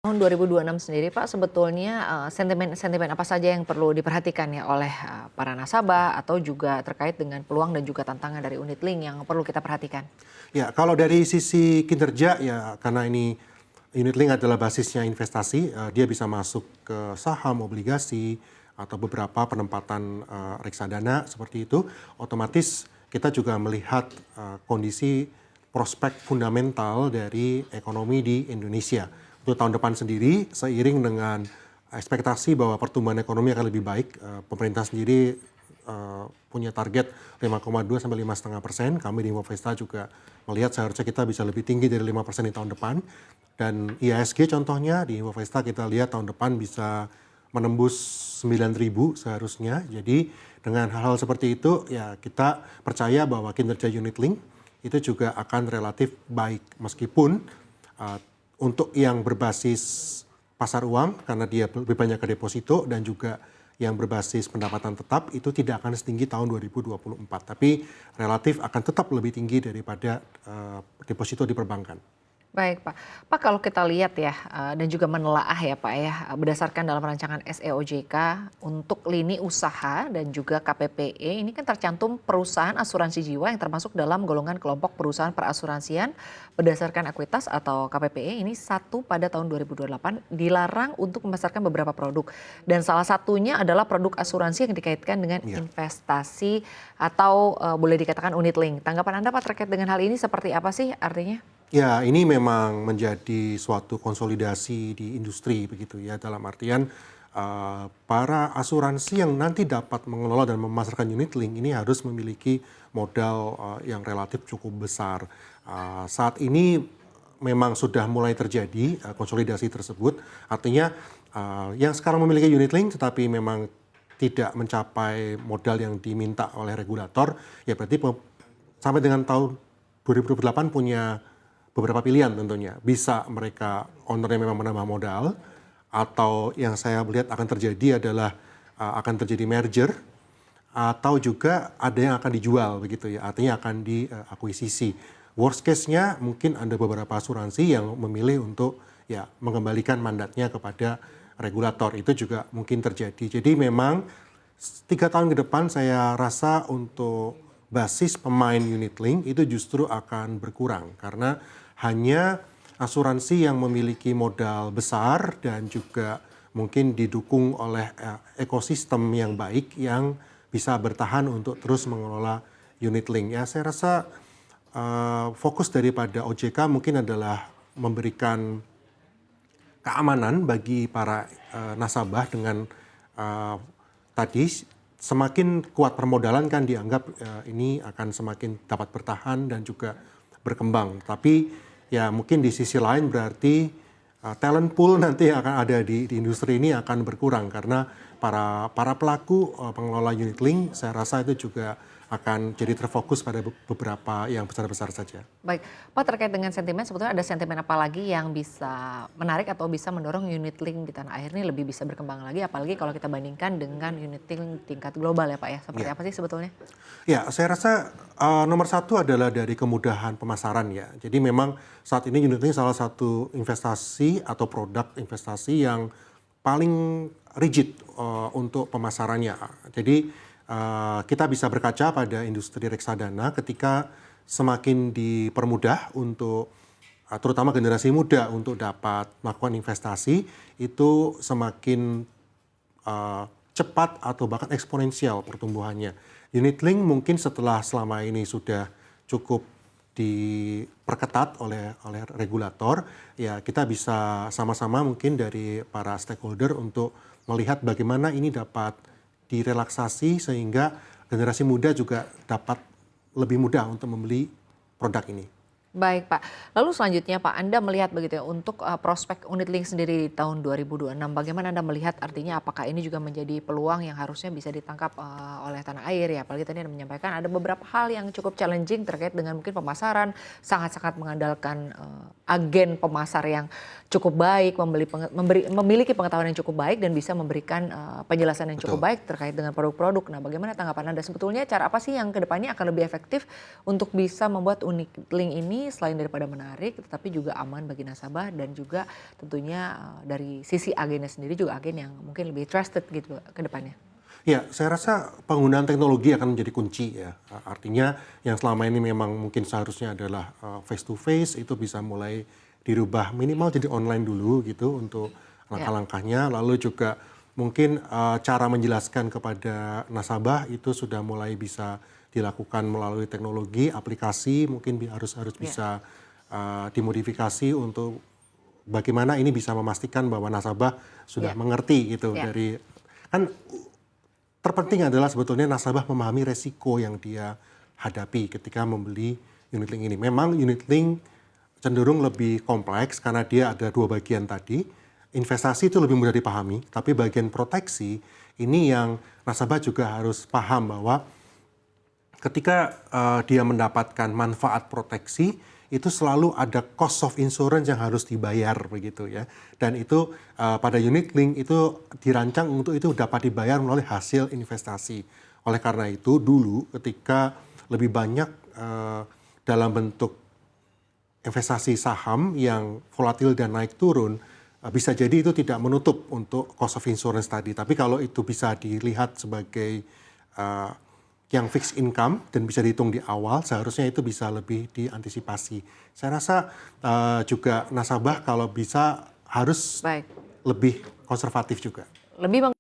Tahun 2026 sendiri Pak, sebetulnya, sentimen-sentimen apa saja yang perlu diperhatikan ya oleh, para nasabah atau juga terkait dengan peluang dan juga tantangan dari unit link yang perlu kita perhatikan? Ya, kalau dari sisi kinerja ya karena ini unit link adalah basisnya investasi, dia bisa masuk ke saham, obligasi, atau beberapa penempatan reksadana seperti itu. Otomatis kita juga melihat kondisi prospek fundamental dari ekonomi di Indonesia. Untuk tahun depan sendiri, seiring dengan ekspektasi bahwa pertumbuhan ekonomi akan lebih baik, pemerintah sendiri punya target 5,2 sampai 5,5%. Kami di Infovesta juga melihat seharusnya kita bisa lebih tinggi dari 5% di tahun depan. Dan IHSG contohnya di Infovesta kita lihat tahun depan bisa menembus 9.000 seharusnya. Jadi dengan hal-hal seperti itu ya kita percaya bahwa kinerja unit link itu juga akan relatif baik meskipun uh, untuk yang berbasis pasar uang karena dia lebih banyak ke deposito dan juga yang berbasis pendapatan tetap itu tidak akan setinggi tahun 2024, tapi relatif akan tetap lebih tinggi daripada deposito di perbankan. Baik Pak. Pak kalau kita lihat ya, dan juga menelaah ya Pak ya, berdasarkan dalam rancangan SEOJK untuk lini usaha dan juga KPPE ini kan tercantum perusahaan asuransi jiwa yang termasuk dalam golongan kelompok perusahaan perasuransian berdasarkan ekuitas atau KPPE ini satu pada tahun 2028 dilarang untuk memasarkan beberapa produk. Dan salah satunya adalah produk asuransi yang dikaitkan dengan Ya. investasi atau boleh dikatakan unit link. Tanggapan Anda Pak terkait dengan hal ini seperti apa sih artinya? Ya, ini memang menjadi suatu konsolidasi di industri begitu ya, dalam artian para asuransi yang nanti dapat mengelola dan memasarkan unit link ini harus memiliki modal yang relatif cukup besar. Saat ini memang sudah mulai terjadi konsolidasi tersebut, artinya yang sekarang memiliki unit link tetapi memang tidak mencapai modal yang diminta oleh regulator, ya berarti sampai dengan tahun 2028 punya beberapa pilihan tentunya. Bisa mereka ownernya memang menambah modal, atau yang saya melihat akan terjadi adalah akan terjadi merger, atau juga ada yang akan dijual begitu ya, artinya akan diakuisisi. Worst case-nya mungkin ada beberapa asuransi yang memilih untuk ya mengembalikan mandatnya kepada regulator. Itu juga mungkin terjadi. Jadi memang 3 tahun ke depan saya rasa untuk basis pemain unit link itu justru akan berkurang karena hanya asuransi yang memiliki modal besar dan juga mungkin didukung oleh ekosistem yang baik yang bisa bertahan untuk terus mengelola unit link. Ya, saya rasa fokus daripada OJK mungkin adalah memberikan keamanan bagi para nasabah dengan tadi semakin kuat permodalan kan dianggap ini akan semakin dapat bertahan dan juga berkembang. Tapi ya mungkin di sisi lain berarti talent pool nanti yang akan ada di industri ini akan berkurang karena para pelaku pengelola unit link saya rasa itu juga akan jadi terfokus pada beberapa yang besar-besar saja. Baik, Pak terkait dengan sentimen sebetulnya ada sentimen apa lagi yang bisa menarik atau bisa mendorong unit link di tanah air ini lebih bisa berkembang lagi apalagi kalau kita bandingkan dengan unit link tingkat global ya Pak ya, seperti Ya. apa sih sebetulnya? Ya, saya rasa nomor satu adalah dari kemudahan pemasaran ya. Jadi memang saat ini unit link salah satu investasi atau produk investasi yang paling rigid untuk pemasarannya. Jadi kita bisa berkaca pada industri reksadana ketika semakin dipermudah untuk terutama generasi muda untuk dapat melakukan investasi itu semakin cepat atau bahkan eksponensial pertumbuhannya. Unit link mungkin setelah selama ini sudah cukup diperketat oleh regulator, ya kita bisa sama-sama mungkin dari para stakeholder untuk melihat bagaimana ini dapat direlaksasi sehingga generasi muda juga dapat lebih mudah untuk membeli produk ini. Baik Pak, lalu selanjutnya Pak Anda melihat begitu ya untuk prospek unit link sendiri di tahun 2026 bagaimana Anda melihat artinya apakah ini juga menjadi peluang yang harusnya bisa ditangkap oleh tanah air ya apalagi tadi Anda menyampaikan ada beberapa hal yang cukup challenging terkait dengan mungkin pemasaran sangat-sangat mengandalkan agen pemasar yang cukup baik memiliki pengetahuan yang cukup baik dan bisa memberikan penjelasan yang cukup Betul. baik terkait dengan produk-produk. Nah bagaimana tanggapan Anda sebetulnya cara apa sih yang kedepannya akan lebih efektif untuk bisa membuat unit link ini ini selain daripada menarik, tetapi juga aman bagi nasabah dan juga tentunya dari sisi agennya sendiri juga agen yang mungkin lebih trusted gitu ke depannya. Ya, saya rasa penggunaan teknologi akan menjadi kunci ya. Artinya yang selama ini memang mungkin seharusnya adalah face to face itu bisa mulai dirubah minimal jadi online dulu gitu untuk Ya, langkah-langkahnya. Lalu juga mungkin cara menjelaskan kepada nasabah itu sudah mulai bisa dilakukan melalui teknologi, aplikasi mungkin harus ya, bisa dimodifikasi untuk bagaimana ini bisa memastikan bahwa nasabah sudah ya, mengerti gitu ya, dari kan terpenting adalah sebetulnya nasabah memahami resiko yang dia hadapi ketika membeli unit link ini. Memang unit link cenderung lebih kompleks karena dia ada dua bagian tadi. Investasi itu lebih mudah dipahami, tapi bagian proteksi ini yang nasabah juga harus paham bahwa ketika dia mendapatkan manfaat proteksi itu selalu ada cost of insurance yang harus dibayar begitu ya. Dan itu pada unit link itu dirancang untuk itu dapat dibayar melalui hasil investasi. Oleh karena itu dulu ketika lebih banyak dalam bentuk investasi saham yang volatil dan naik turun, bisa jadi itu tidak menutup untuk cost of insurance tadi. Tapi kalau itu bisa dilihat sebagai uh, yang fixed income dan bisa dihitung di awal, seharusnya itu bisa lebih diantisipasi. Saya rasa juga nasabah kalau bisa harus baik. lebih konservatif juga. Lebih